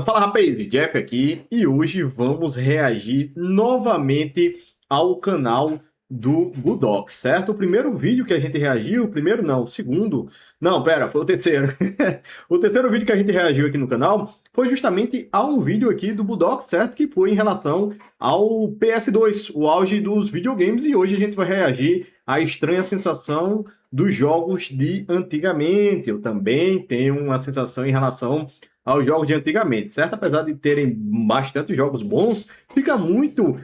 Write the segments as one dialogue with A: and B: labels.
A: Fala rapaz, Jeff aqui e hoje vamos reagir novamente ao canal do Budox, certo? O primeiro vídeo que a gente reagiu, o primeiro não, o segundo, não, pera, foi o terceiro. O terceiro vídeo que a gente reagiu aqui no canal foi justamente a um vídeo aqui do Budox, certo? Que foi em relação ao PS2, o auge dos videogames, e hoje a gente vai reagir à estranha sensação dos jogos de antigamente. Eu também tenho uma sensação em relação aos jogos de antigamente, certo? Apesar de terem bastante jogos bons, fica muito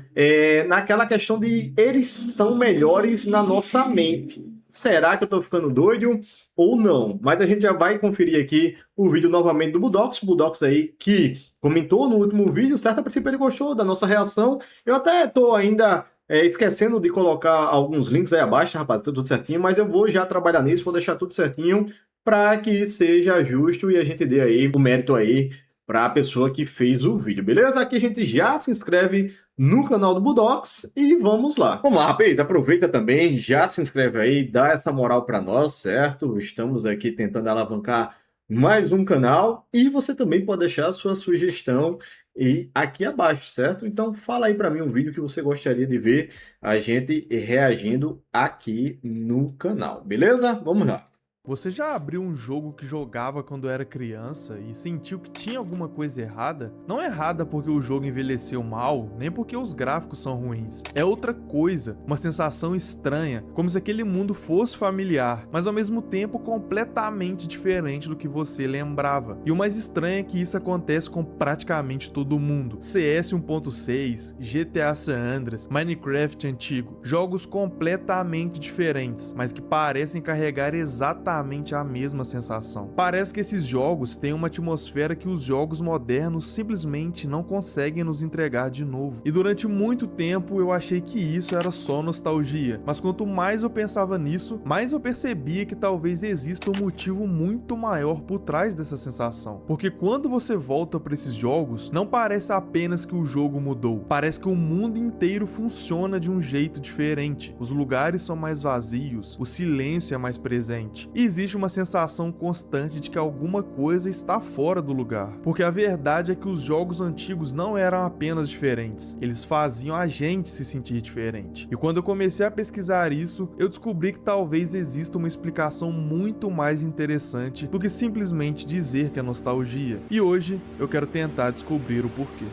A: naquela questão de eles são melhores na nossa mente. Será que eu tô ficando doido ou não? Mas a gente já vai conferir aqui o vídeo novamente do Budox. O Budox aí que comentou no último vídeo, certo? A princípio ele gostou da nossa reação. Eu até tô ainda esquecendo de colocar alguns links aí abaixo, rapaz, tudo certinho, mas eu vou já trabalhar nisso, vou deixar tudo certinho para que seja justo e a gente dê aí o mérito aí para a pessoa que fez o vídeo, beleza? Aqui a gente já se inscreve no canal do Budox e vamos lá. Vamos lá, rapaz, aproveita também, já se inscreve aí, dá essa moral para nós, certo? Estamos aqui tentando alavancar mais um canal e você também pode deixar a sua sugestão e aqui abaixo, certo? Então fala aí para mim um vídeo que você gostaria de ver a gente reagindo aqui no canal, beleza? Vamos lá.
B: Você já abriu um jogo que jogava quando era criança e sentiu que tinha alguma coisa errada? Não errada porque o jogo envelheceu mal, nem porque os gráficos são ruins. É outra coisa, uma sensação estranha, como se aquele mundo fosse familiar, mas ao mesmo tempo completamente diferente do que você lembrava. E o mais estranho é que isso acontece com praticamente todo mundo. CS 1.6, GTA San Andreas, Minecraft antigo, jogos completamente diferentes, mas que parecem carregar exatamente a mesma sensação. Parece que esses jogos têm uma atmosfera que os jogos modernos simplesmente não conseguem nos entregar de novo. E durante muito tempo eu achei que isso era só nostalgia, mas quanto mais eu pensava nisso, mais eu percebia que talvez exista um motivo muito maior por trás dessa sensação. Porque quando você volta para esses jogos, não parece apenas que o jogo mudou, parece que o mundo inteiro funciona de um jeito diferente. Os lugares são mais vazios, o silêncio é mais presente. E existe uma sensação constante de que alguma coisa está fora do lugar. Porque a verdade é que os jogos antigos não eram apenas diferentes, eles faziam a gente se sentir diferente. E quando eu comecei a pesquisar isso, eu descobri que talvez exista uma explicação muito mais interessante do que simplesmente dizer que é nostalgia. E hoje eu quero tentar descobrir o porquê.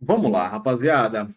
A: Vamos lá, rapaziada.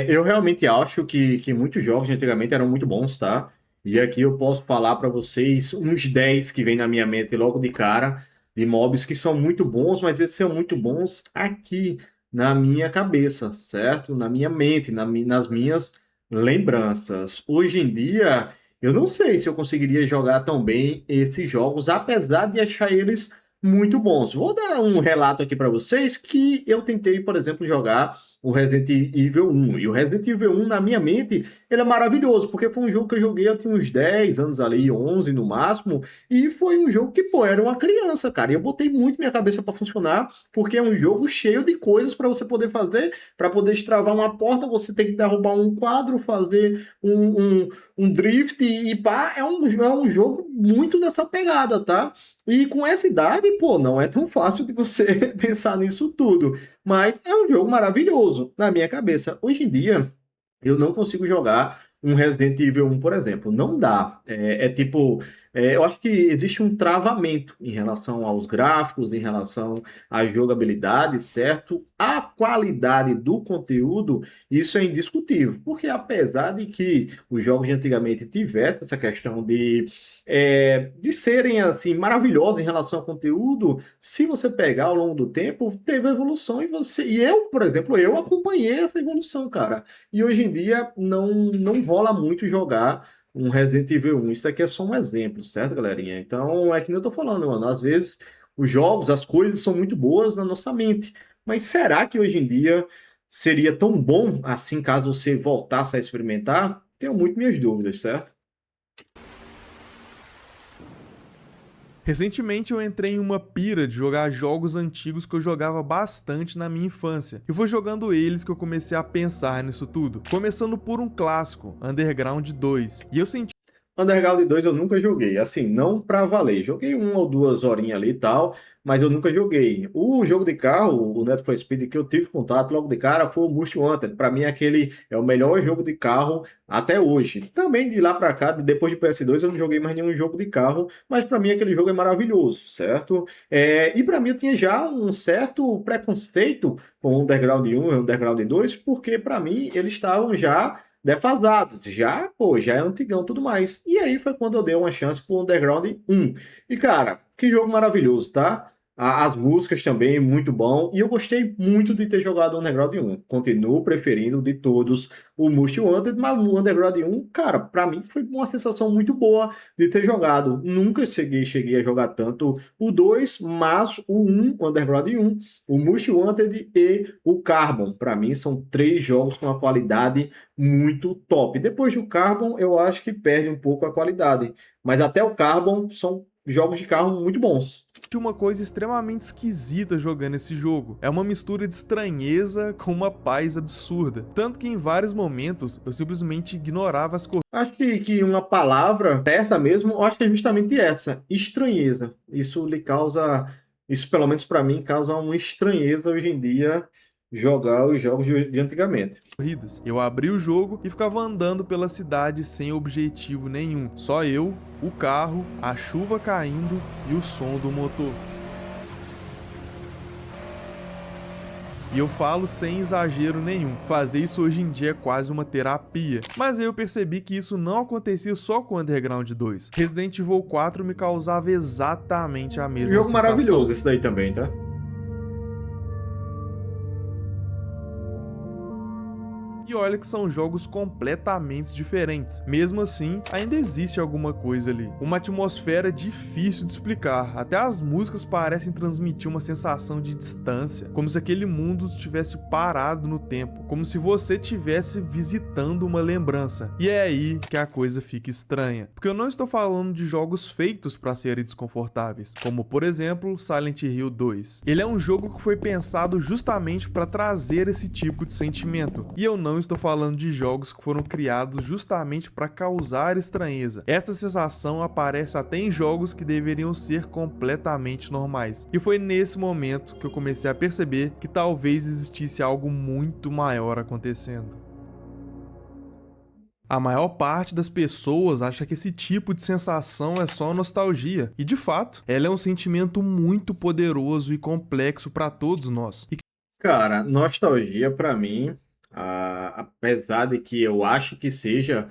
A: Eu realmente acho que muitos jogos de antigamente eram muito bons, tá? E aqui eu posso falar para vocês uns 10 que vem na minha mente logo de cara, de mobs que são muito bons, mas esses são muito bons aqui na minha cabeça, certo? Na minha mente, nas minhas lembranças. Hoje em dia, eu não sei se eu conseguiria jogar tão bem esses jogos, apesar de achar eles muito bons. Vou dar um relato aqui para vocês que eu tentei, por exemplo, jogar o Resident Evil 1. E o Resident Evil 1, na minha mente, ele é maravilhoso, porque foi um jogo que eu joguei, eu tinha uns 10 anos ali, 11 no máximo, e foi um jogo que, pô, era uma criança, cara. E eu botei muito minha cabeça para funcionar, porque é um jogo cheio de coisas para você poder fazer. Para poder destravar uma porta, você tem que derrubar um quadro, fazer um drift e pá. É um jogo muito dessa pegada, tá? E com essa idade, pô, não é tão fácil de você pensar nisso tudo. Mas é um jogo maravilhoso na minha cabeça. Hoje em dia, eu não consigo jogar um Resident Evil 1, por exemplo. Não dá. Tipo, eu acho que existe um travamento em relação aos gráficos, em relação à jogabilidade, certo? A qualidade do conteúdo, isso é indiscutível. Porque apesar de que os jogos de antigamente tivessem essa questão de serem assim maravilhosos em relação ao conteúdo, se você pegar ao longo do tempo, teve evolução e eu, por exemplo, eu acompanhei essa evolução, cara. E hoje em dia não rola muito jogar um Resident Evil 1. Isso aqui é só um exemplo, certo, galerinha? Então, é que nem eu tô falando, mano. Às vezes, os jogos, as coisas são muito boas na nossa mente. Mas será que hoje em dia seria tão bom assim caso você voltasse a experimentar? Tenho muito minhas dúvidas, certo?
B: Recentemente eu entrei em uma pira de jogar jogos antigos que eu jogava bastante na minha infância, e foi jogando eles que eu comecei a pensar nisso tudo, começando por um clássico, Underground 2, e eu senti
A: Underground 2 eu nunca joguei, assim, não pra valer. Joguei 1 ou 2 horinhas ali e tal, mas eu nunca joguei. O jogo de carro, o Need for Speed que eu tive contato logo de cara foi o Most Wanted. Pra mim aquele é o melhor jogo de carro até hoje. Também de lá pra cá, depois de PS2 eu não joguei mais nenhum jogo de carro, mas pra mim aquele jogo é maravilhoso, certo? E pra mim eu tinha já um certo preconceito com o Underground 1 e o Underground 2, porque pra mim eles estavam já defasado, já, pô, já é antigão e tudo mais. E aí foi quando eu dei uma chance pro Underground 1. E cara, que jogo maravilhoso, tá? As músicas também, muito bom. E eu gostei muito de ter jogado o Underground 1. Continuo preferindo de todos o Most Wanted, mas o Underground 1, cara, pra mim foi uma sensação muito boa de ter jogado. Nunca cheguei a jogar tanto o 2, mas o 1, o Underground 1, o Most Wanted e o Carbon. Pra mim são 3 jogos com uma qualidade muito top. Depois do Carbon, eu acho que perde um pouco a qualidade. Mas até o Carbon são jogos de carro muito bons.
B: Tinha uma coisa extremamente esquisita jogando esse jogo. É uma mistura de estranheza com uma paz absurda. Tanto que em vários momentos eu simplesmente ignorava as corridas.
A: Acho que uma palavra certa mesmo, eu acho que é justamente essa, estranheza. Isso lhe causa, isso pelo menos para mim, causa uma estranheza hoje em dia jogar os jogos de antigamente.
B: Eu abri o jogo e ficava andando pela cidade sem objetivo nenhum. Só eu, o carro, a chuva caindo e o som do motor. E eu falo sem exagero nenhum, fazer isso hoje em dia é quase uma terapia. Mas aí eu percebi que isso não acontecia só com Underground 2. Resident Evil 4 me causava exatamente a mesma
A: Jogo
B: sensação.
A: maravilhoso esse daí também, tá?
B: E olha que são jogos completamente diferentes. Mesmo assim, ainda existe alguma coisa ali. Uma atmosfera difícil de explicar. Até as músicas parecem transmitir uma sensação de distância, como se aquele mundo estivesse parado no tempo, como se você estivesse visitando uma lembrança. E é aí que a coisa fica estranha, porque eu não estou falando de jogos feitos para serem desconfortáveis, como por exemplo Silent Hill 2. Ele é um jogo que foi pensado justamente para trazer esse tipo de sentimento. E eu não estou falando de jogos que foram criados justamente para causar estranheza. Essa sensação aparece até em jogos que deveriam ser completamente normais. E foi nesse momento que eu comecei a perceber que talvez existisse algo muito maior acontecendo. A maior parte das pessoas acha que esse tipo de sensação é só nostalgia. E de fato, ela é um sentimento muito poderoso e complexo para todos nós.
A: Cara, nostalgia pra mim, apesar de que eu acho que seja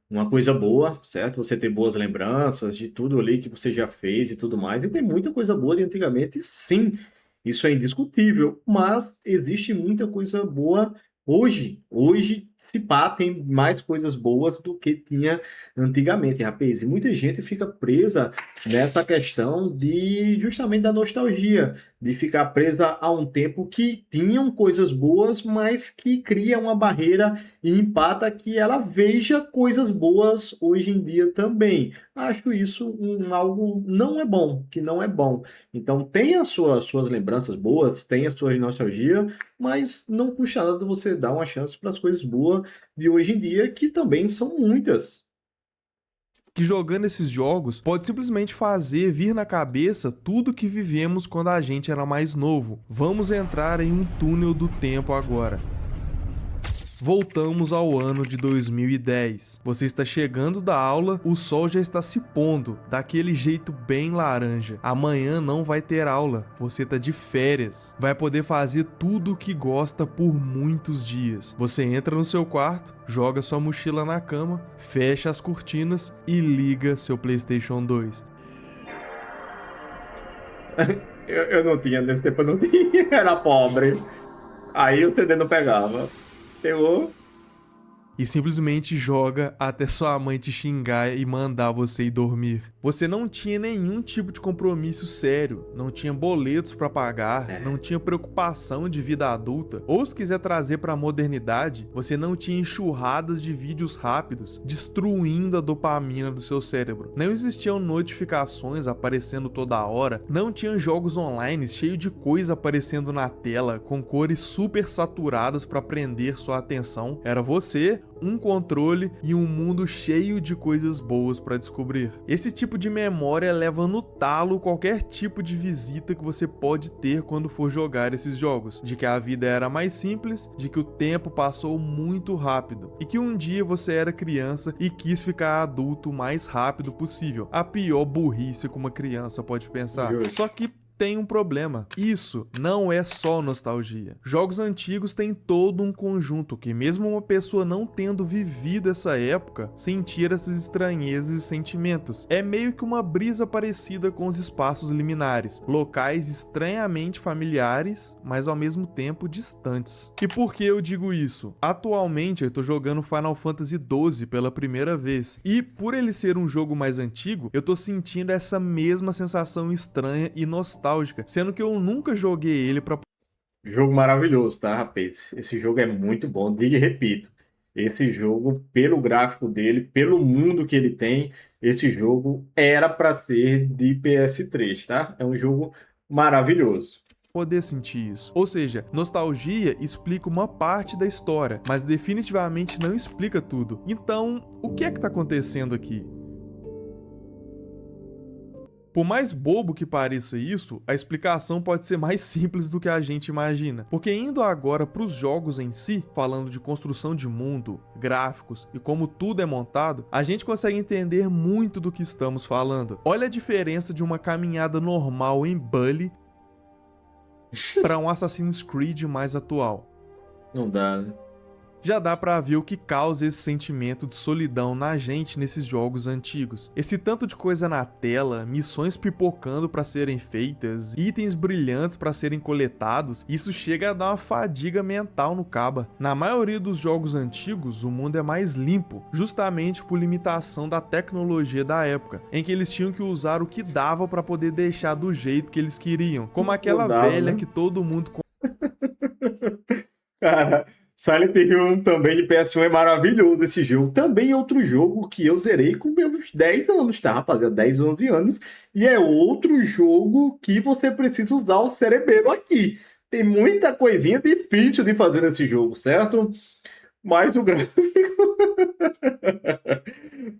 A: uma coisa boa, certo? Você ter boas lembranças de tudo ali que você já fez e tudo mais, e tem muita coisa boa de antigamente, sim, isso é indiscutível, mas existe muita coisa boa hoje. Hoje, se pá, tem mais coisas boas do que tinha antigamente, rapaz. E muita gente fica presa nessa questão de justamente da nostalgia, de ficar presa a um tempo que tinham coisas boas, mas que cria uma barreira e empata que ela veja coisas boas hoje em dia também. Acho isso algo não é bom, que não é bom. Então tem as suas lembranças boas, tem a sua nostalgia, mas não custa nada você dar uma chance para as coisas boas de hoje em dia, que também são muitas.
B: Que jogando esses jogos pode simplesmente fazer vir na cabeça tudo que vivemos quando a gente era mais novo. Vamos entrar em um túnel do tempo agora. Voltamos ao ano de 2010. Você está chegando da aula, o sol já está se pondo, daquele jeito bem laranja. Amanhã não vai ter aula, você está de férias. Vai poder fazer tudo o que gosta por muitos dias. Você entra no seu quarto, joga sua mochila na cama, fecha as cortinas e liga seu PlayStation 2.
A: Eu não tinha, nesse tempo eu não tinha, era pobre. Aí o CD não pegava. Pegou.
B: E simplesmente joga até sua mãe te xingar e mandar você ir dormir. Você não tinha nenhum tipo de compromisso sério, não tinha boletos pra pagar, não tinha preocupação de vida adulta, ou se quiser trazer pra modernidade, você não tinha enxurradas de vídeos rápidos destruindo a dopamina do seu cérebro. Não existiam notificações aparecendo toda hora, não tinha jogos online cheios de coisa aparecendo na tela com cores super saturadas pra prender sua atenção. Era você um controle e um mundo cheio de coisas boas para descobrir. Esse tipo de memória leva no talo qualquer tipo de visita que você pode ter quando for jogar esses jogos, de que a vida era mais simples, de que o tempo passou muito rápido e que um dia você era criança e quis ficar adulto o mais rápido possível. A pior burrice que uma criança pode pensar.
A: Justo.
B: Só que tem um problema. Isso não é só nostalgia. Jogos antigos têm todo um conjunto que, mesmo uma pessoa não tendo vivido essa época, sentir essas estranhezas e sentimentos. É meio que uma brisa parecida com os espaços liminares, locais estranhamente familiares, mas ao mesmo tempo distantes. E por que eu digo isso? Atualmente eu tô jogando Final Fantasy XII pela primeira vez, e por ele ser um jogo mais antigo, eu tô sentindo essa mesma sensação estranha e nostálgica, sendo que eu nunca joguei ele pra...
A: Jogo maravilhoso, tá, rapaz? Esse jogo é muito bom. Digo e repito, esse jogo, pelo gráfico dele, pelo mundo que ele tem, esse jogo era para ser de PS3, tá? É um jogo maravilhoso.
B: poder sentir isso. Ou seja, nostalgia explica uma parte da história, mas definitivamente não explica tudo. Então, o que é que tá acontecendo aqui? Por mais bobo que pareça isso, a explicação pode ser mais simples do que a gente imagina. Porque indo agora para os jogos em si, falando de construção de mundo, gráficos e como tudo é montado, a gente consegue entender muito do que estamos falando. Olha a diferença de uma caminhada normal em Bully para um Assassin's Creed mais atual.
A: Não dá, né?
B: Já dá pra ver o que causa esse sentimento de solidão na gente nesses jogos antigos. Esse tanto de coisa na tela, missões pipocando pra serem feitas, itens brilhantes pra serem coletados, isso chega a dar uma fadiga mental no caba. Na maioria dos jogos antigos, o mundo é mais limpo, justamente por limitação da tecnologia da época, em que eles tinham que usar o que dava pra poder deixar do jeito que eles queriam, como aquela velha, né, que todo mundo...
A: Cara, Silent Hill 1 também de PS1 é maravilhoso esse jogo. Também é outro jogo que eu zerei com meus 10 anos, tá, rapaziada? 10, 11 anos. E é outro jogo que você precisa usar o cerebelo aqui. Tem muita coisinha difícil de fazer nesse jogo, certo? Mas o gráfico...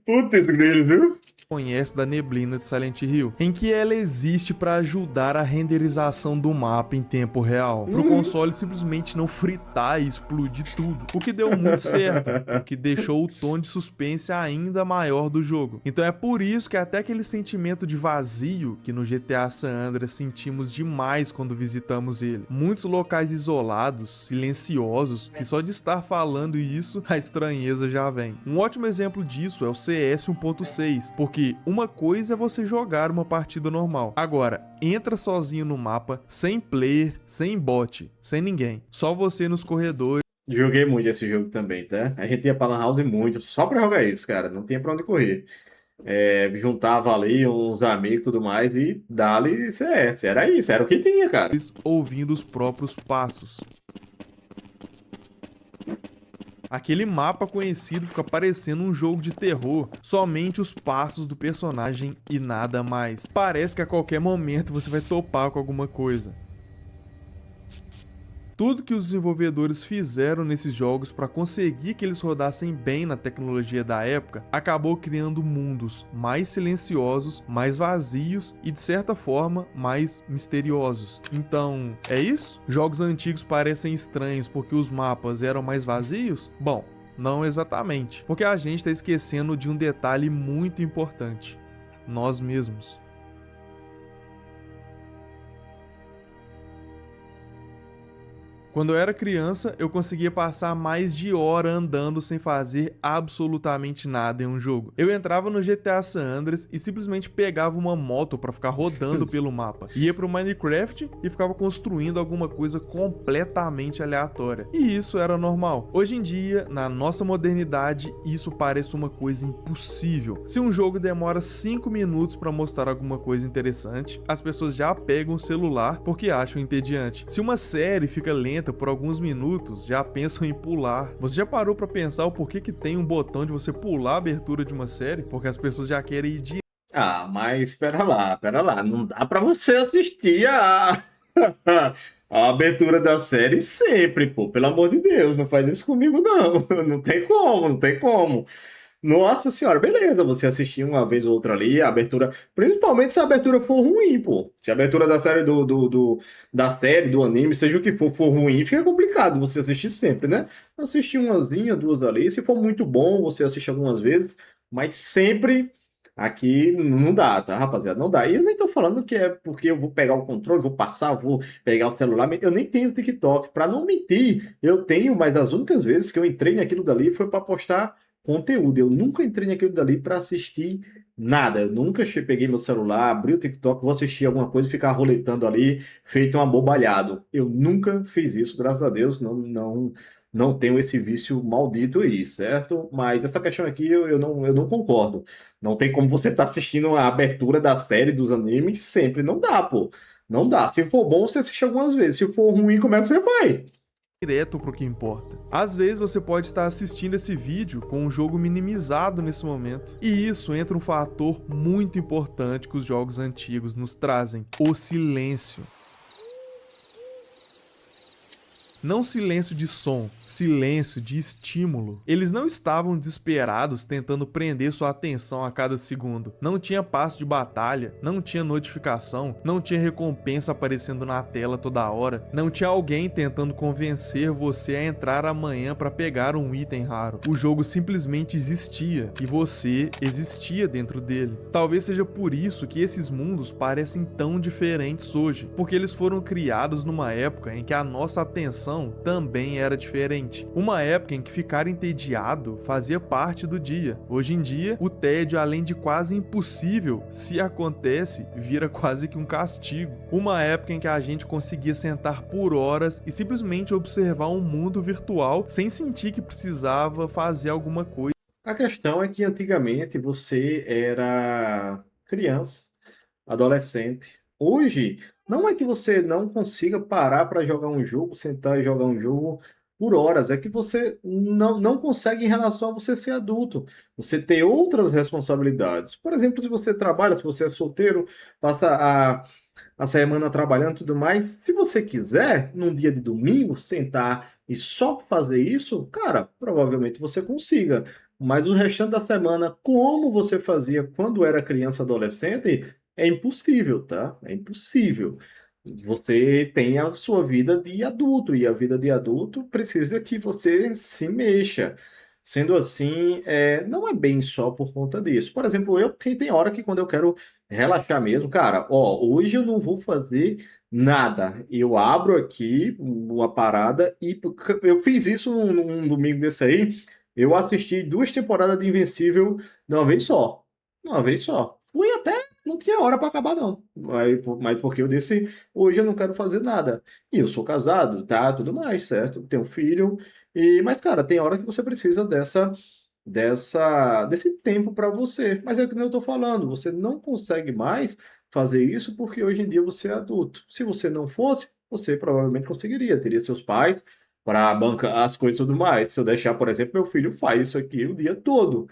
A: Putz, grilhos, viu?
B: Conhece da neblina de Silent Hill, em que ela existe para ajudar a renderização do mapa em tempo real, para o console simplesmente não fritar e explodir tudo, o que deu muito certo, o que deixou o tom de suspense ainda maior do jogo. Então é por isso que até aquele sentimento de vazio que no GTA San Andreas sentimos demais quando visitamos ele. Muitos locais isolados, silenciosos, que só de estar falando isso, a estranheza já vem. Um ótimo exemplo disso é o CS 1.6, porque uma coisa é você jogar uma partida normal. Agora, entra sozinho no mapa, sem player, sem bot, sem ninguém. Só você nos corredores.
A: Joguei muito esse jogo também, tá? A gente ia pra Lan House muito, só pra jogar isso, cara. Não tinha pra onde correr. Juntava ali uns amigos e tudo mais e dali CS. Era isso, era o que tinha, cara.
B: Ouvindo os próprios passos. Aquele mapa conhecido fica parecendo um jogo de terror, somente os passos do personagem e nada mais. Parece que a qualquer momento você vai topar com alguma coisa. Tudo que os desenvolvedores fizeram nesses jogos para conseguir que eles rodassem bem na tecnologia da época, acabou criando mundos mais silenciosos, mais vazios e, de certa forma, mais misteriosos. Então, é isso? Jogos antigos parecem estranhos porque os mapas eram mais vazios? Bom, não exatamente, porque a gente está esquecendo de um detalhe muito importante: nós mesmos. Quando eu era criança, eu conseguia passar mais de hora andando sem fazer absolutamente nada em um jogo. Eu entrava no GTA San Andreas e simplesmente pegava uma moto pra ficar rodando pelo mapa. Ia pro Minecraft e ficava construindo alguma coisa completamente aleatória. E isso era normal. Hoje em dia, na nossa modernidade, isso parece uma coisa impossível. Se um jogo demora 5 minutos pra mostrar alguma coisa interessante, as pessoas já pegam o celular porque acham entediante. Se uma série fica lenta por alguns minutos, já pensam em pular. Você já parou pra pensar o porquê que tem um botão de você pular a abertura de uma série? Porque as pessoas já querem ir direto.
A: Ah, mas espera lá, não dá pra você assistir A abertura da série sempre, pô. Pelo amor de Deus, não faz isso comigo, não. Não tem como, não tem como. Nossa senhora, beleza, você assistir uma vez ou outra ali, a abertura, principalmente se a abertura for ruim, pô. Se a abertura da série da série, do anime, seja o que for ruim, fica complicado você assistir sempre, né? Assistir umazinha, duas ali, se for muito bom, você assiste algumas vezes, mas sempre aqui não dá, tá, rapaziada? Não dá. E eu nem tô falando que é porque eu vou pegar o controle, vou passar, vou pegar o celular, eu nem tenho TikTok, pra não mentir, eu tenho, mas as únicas vezes que eu entrei naquilo dali foi pra postar conteúdo. Eu nunca entrei naquilo dali para assistir nada. Eu nunca peguei meu celular, abri o TikTok, vou assistir alguma coisa e ficar roletando ali, feito um abobalhado. Eu nunca fiz isso, graças a Deus. Não tenho esse vício maldito aí, certo? Mas essa questão aqui eu não concordo. Não tem como você estar assistindo a abertura da série dos animes sempre. Não dá, pô. Não dá. Se for bom, você assiste algumas vezes. Se for ruim, como é que você vai?
B: Direto pro que importa. Às vezes você pode estar assistindo esse vídeo com um jogo minimizado nesse momento. E isso entra um fator muito importante que os jogos antigos nos trazem: o silêncio. Não silêncio de som, silêncio de estímulo. Eles não estavam desesperados tentando prender sua atenção a cada segundo. Não tinha passo de batalha, não tinha notificação, não tinha recompensa aparecendo na tela toda hora, não tinha alguém tentando convencer você a entrar amanhã para pegar um item raro. O jogo simplesmente existia e você existia dentro dele. Talvez seja por isso que esses mundos parecem tão diferentes hoje, porque eles foram criados numa época em que a nossa atenção também era diferente. Uma época em que ficar entediado fazia parte do dia. Hoje em dia, o tédio, além de quase impossível, se acontece, vira quase que um castigo. Uma época em que a gente conseguia sentar por horas e simplesmente observar um mundo virtual sem sentir que precisava fazer alguma coisa.
A: A questão é que antigamente você era criança, adolescente. Hoje, não é que você não consiga parar para jogar um jogo, sentar e jogar um jogo por horas, é que você não consegue em relação a você ser adulto. Você ter outras responsabilidades. Por exemplo, se você trabalha, se você é solteiro, passa a semana trabalhando e tudo mais. Se você quiser, num dia de domingo, sentar e só fazer isso, cara, provavelmente você consiga. Mas o restante da semana, como você fazia quando era criança, adolescente, é impossível, tá? É impossível. Você tem a sua vida de adulto, e a vida de adulto precisa que você se mexa. Sendo assim, não é bem só por conta disso. Por exemplo, tem hora que quando eu quero relaxar mesmo, cara, ó, hoje eu não vou fazer nada. Eu abro aqui uma parada e eu fiz isso num domingo desse aí. Eu assisti duas temporadas de Invencível de uma vez só. Uma vez só. Fui até, não tinha hora para acabar, não. Mas porque eu disse, hoje eu não quero fazer nada. E eu sou casado, tá? Tudo mais, certo? Tenho filho. Mas, cara, tem hora que você precisa desse tempo para você. Mas é o que eu tô falando, você não consegue mais fazer isso porque hoje em dia você é adulto. Se você não fosse, você provavelmente conseguiria, teria seus pais para bancar as coisas e tudo mais. Se eu deixar, por exemplo, meu filho faz isso aqui o dia todo.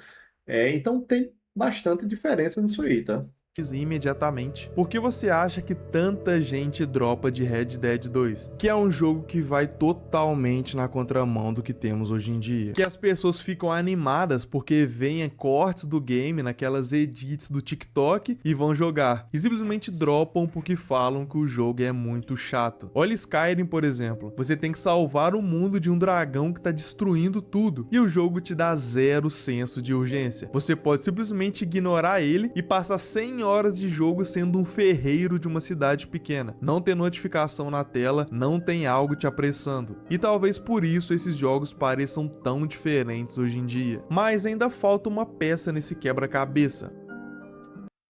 A: Então tem bastante diferença nisso aí, tá?
B: Imediatamente. Por que você acha que tanta gente dropa de Red Dead 2? Que é um jogo que vai totalmente na contramão do que temos hoje em dia. Que as pessoas ficam animadas porque veem cortes do game naquelas edits do TikTok e vão jogar. E simplesmente dropam porque falam que o jogo é muito chato. Olha Skyrim, por exemplo. Você tem que salvar o mundo de um dragão que tá destruindo tudo. E o jogo te dá zero senso de urgência. Você pode simplesmente ignorar ele e passar 100 horas de jogo sendo um ferreiro de uma cidade pequena. Não tem notificação na tela, não tem algo te apressando. E talvez por isso esses jogos pareçam tão diferentes hoje em dia. Mas ainda falta uma peça nesse quebra-cabeça.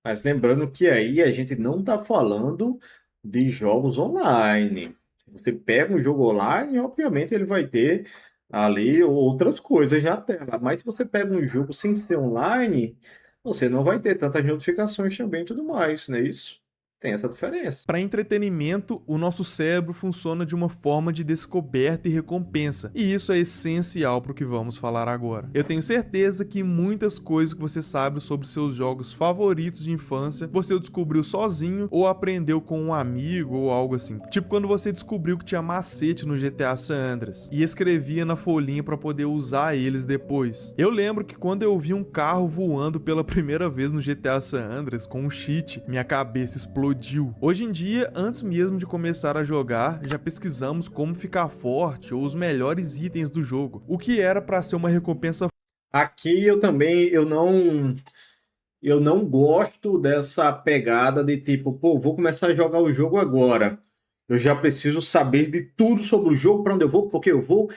A: Mas lembrando que aí a gente não está falando de jogos online. Se você pega um jogo online, obviamente ele vai ter ali outras coisas na tela. Mas se você pega um jogo sem ser online, você não vai ter tantas notificações também e tudo mais, não é isso? Tem essa diferença.
B: Para entretenimento, o nosso cérebro funciona de uma forma de descoberta e recompensa, e isso é essencial para o que vamos falar agora. Eu tenho certeza que muitas coisas que você sabe sobre seus jogos favoritos de infância, você descobriu sozinho ou aprendeu com um amigo ou algo assim. Tipo quando você descobriu que tinha macete no GTA San Andreas e escrevia na folhinha para poder usar eles depois. Eu lembro que quando eu vi um carro voando pela primeira vez no GTA San Andreas com um cheat, minha cabeça explodiu. Hoje em dia, antes mesmo de começar a jogar, já pesquisamos como ficar forte ou os melhores itens do jogo, o que era para ser uma recompensa.
A: Aqui eu também, eu não gosto dessa pegada de tipo, pô, vou começar a jogar o jogo agora. Eu já preciso saber de tudo sobre o jogo, para onde eu vou, porque eu vou,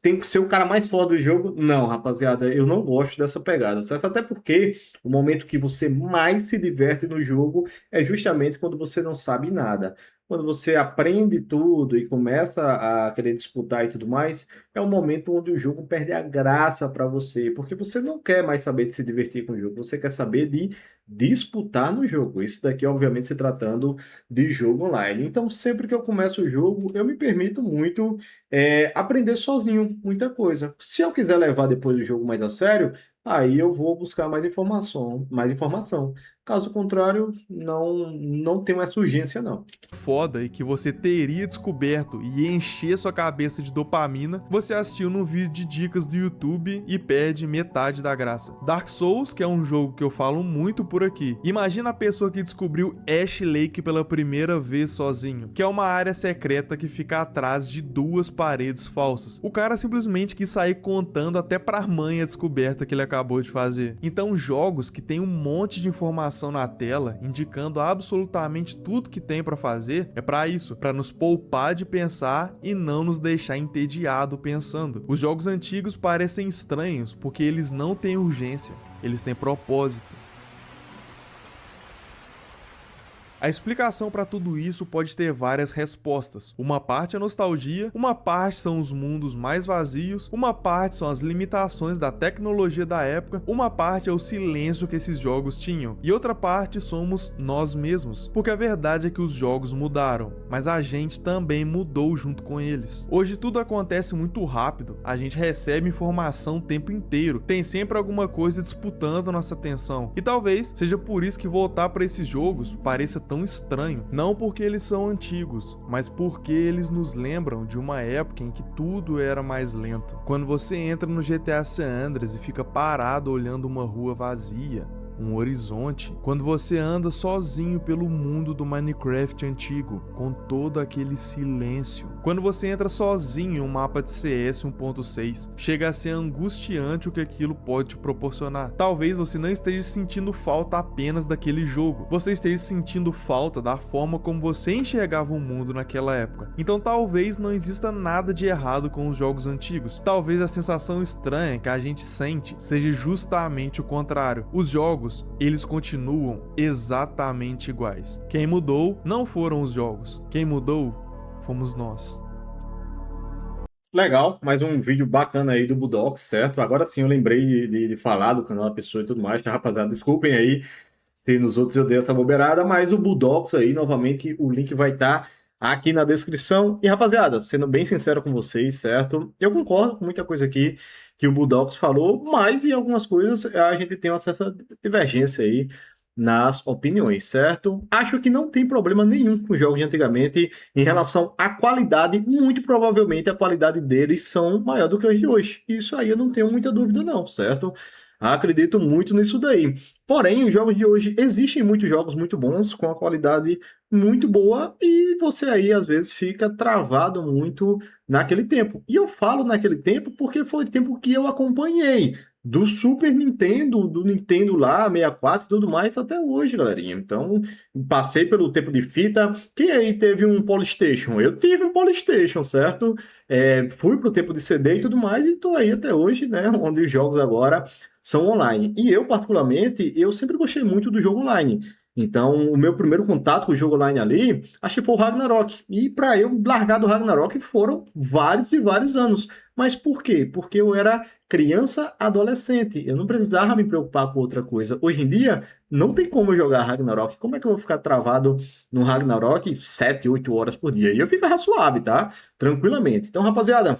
A: tenho que ser o cara mais foda do jogo. Não, rapaziada, eu não gosto dessa pegada, certo? Até porque o momento que você mais se diverte no jogo é justamente quando você não sabe nada. Quando você aprende tudo e começa a querer disputar e tudo mais, é o momento onde o jogo perde a graça para você, porque você não quer mais saber de se divertir com o jogo, você quer saber de disputar no jogo. Isso daqui, obviamente, se tratando de jogo online. Então, sempre que eu começo o jogo, eu me permito muito aprender sozinho muita coisa. Se eu quiser levar depois o jogo mais a sério, aí eu vou buscar mais informação, mais informação. Caso contrário, não tenho essa urgência, não.
B: Foda e que você teria descoberto e encher sua cabeça de dopamina, você assistiu num vídeo de dicas do YouTube e perde metade da graça. Dark Souls, que é um jogo que eu falo muito por aqui. Imagina a pessoa que descobriu Ash Lake pela primeira vez sozinho, que é uma área secreta que fica atrás de duas paredes falsas. O cara simplesmente quis sair contando até pra mãe a descoberta que ele acabou de fazer. Então, jogos que tem um monte de informação na tela, indicando absolutamente tudo que tem pra fazer, é pra isso, pra nos poupar de pensar e não nos deixar entediado pensando. Os jogos antigos parecem estranhos porque eles não têm urgência, eles têm propósito. A explicação para tudo isso pode ter várias respostas. Uma parte é nostalgia, uma parte são os mundos mais vazios, uma parte são as limitações da tecnologia da época, uma parte é o silêncio que esses jogos tinham, e outra parte somos nós mesmos. Porque a verdade é que os jogos mudaram, mas a gente também mudou junto com eles. Hoje tudo acontece muito rápido, a gente recebe informação o tempo inteiro, tem sempre alguma coisa disputando nossa atenção, e talvez seja por isso que voltar para esses jogos pareça tão estranho, não porque eles são antigos, mas porque eles nos lembram de uma época em que tudo era mais lento. Quando você entra no GTA San Andreas e fica parado olhando uma rua vazia, um horizonte, quando você anda sozinho pelo mundo do Minecraft antigo, com todo aquele silêncio. Quando você entra sozinho em um mapa de CS 1.6, chega a ser angustiante o que aquilo pode te proporcionar. Talvez você não esteja sentindo falta apenas daquele jogo, você esteja sentindo falta da forma como você enxergava o mundo naquela época. Então talvez não exista nada de errado com os jogos antigos. Talvez a sensação estranha que a gente sente seja justamente o contrário. Os jogos, eles continuam exatamente iguais. Quem mudou não foram os jogos. Quem mudou fomos nós.
A: Legal, mais um vídeo bacana aí do Budox, certo? Agora sim eu lembrei de falar do canal da pessoa e tudo mais, tá, rapaziada? Desculpem aí se nos outros eu dei essa bobeirada, mas o Budox aí, novamente, o link vai estar aqui na descrição. E, rapaziada, sendo bem sincero com vocês, certo? Eu concordo com muita coisa aqui que o Budox falou, mas em algumas coisas a gente tem uma certa divergência aí nas opiniões, certo? Acho que não tem problema nenhum com os jogos de antigamente em relação à qualidade. Muito provavelmente a qualidade deles são maior do que os de hoje. Isso aí eu não tenho muita dúvida não, certo? Acredito muito nisso daí. Porém, os jogos de hoje, existem muitos jogos muito bons, com a qualidade muito boa, e você aí às vezes fica travado muito naquele tempo. E eu falo naquele tempo porque foi o tempo que eu acompanhei. Do Super Nintendo, do Nintendo lá, 64 e tudo mais, até hoje, galerinha. Então, passei pelo tempo de fita. Quem aí teve um Polystation? Eu tive um Polystation, certo? Fui pro tempo de CD e tudo mais, e tô aí até hoje, né? Onde os jogos agora são online. E eu, particularmente, eu sempre gostei muito do jogo online. Então, o meu primeiro contato com o jogo online ali, acho que foi o Ragnarok. E para eu largar do Ragnarok foram vários e vários anos. Mas por quê? Porque eu era criança, adolescente. Eu não precisava me preocupar com outra coisa. Hoje em dia, não tem como eu jogar Ragnarok. Como é que eu vou ficar travado no Ragnarok 7, 8 horas por dia? E eu ficava suave, tá? Tranquilamente. Então, rapaziada,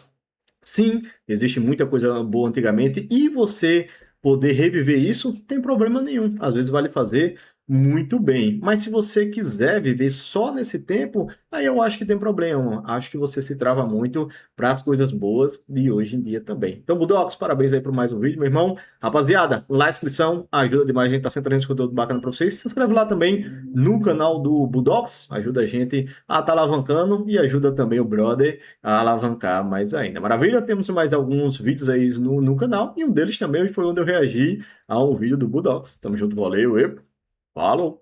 A: sim, existe muita coisa boa antigamente e você poder reviver isso, não tem problema nenhum. Às vezes vale fazer muito bem. Mas se você quiser viver só nesse tempo, aí eu acho que tem problema. Acho que você se trava muito para as coisas boas de hoje em dia também. Então, Budox, parabéns aí por mais um vídeo, meu irmão. Rapaziada, lá a inscrição ajuda demais. A gente tá sempre trazendo esse conteúdo bacana para vocês. Se inscreve lá também no canal do Budox, ajuda a gente a estar alavancando e ajuda também o brother a alavancar mais ainda. Maravilha? Temos mais alguns vídeos aí no canal e um deles também foi onde eu reagi ao vídeo do Budox. Tamo junto, valeu, e falou!